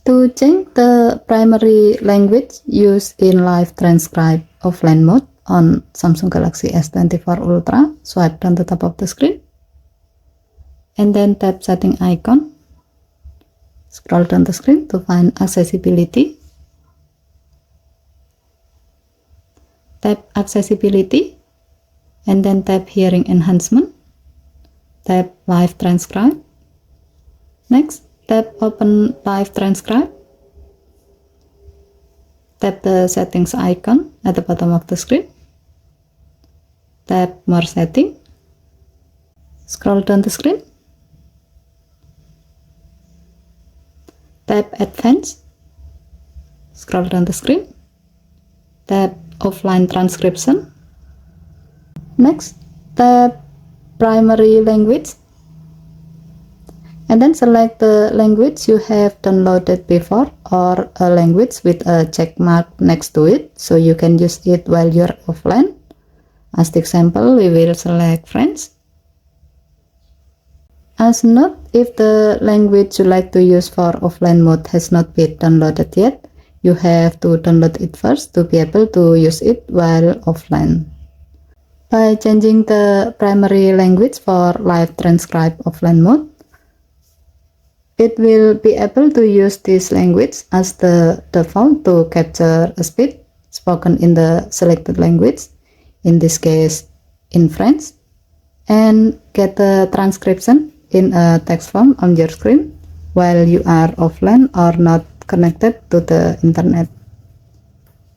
To change the primary language used in live transcribe offline mode on Samsung Galaxy S24 Ultra, swipe down the top of the screen and then tap setting icon. Scroll down the screen to find accessibility. Tap accessibility and then tap hearing enhancement. Tap live transcribe. Next, tap open live transcribe. Tap the settings icon at the bottom of the screen. Tap more setting. Scroll down the screen. Tap advanced. Scroll down the screen. Tap offline transcription. Next, tap primary language and then select the language you have downloaded before or a language with a check mark next to it so you can use it while you're offline. As the example, we will select French. As note, if the language you like to use for offline mode has not been downloaded yet, you have to download it first to be able to use it while offline. By changing the primary language for live transcribe offline mode, it will be able to use this language as the default to capture a speech spoken in the selected language, in this case in French, and get the transcription in a text form on your screen while you are offline or not connected to the internet.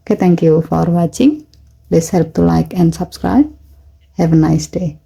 Okay, thank you for watching. Please help to like and subscribe. Have a nice day.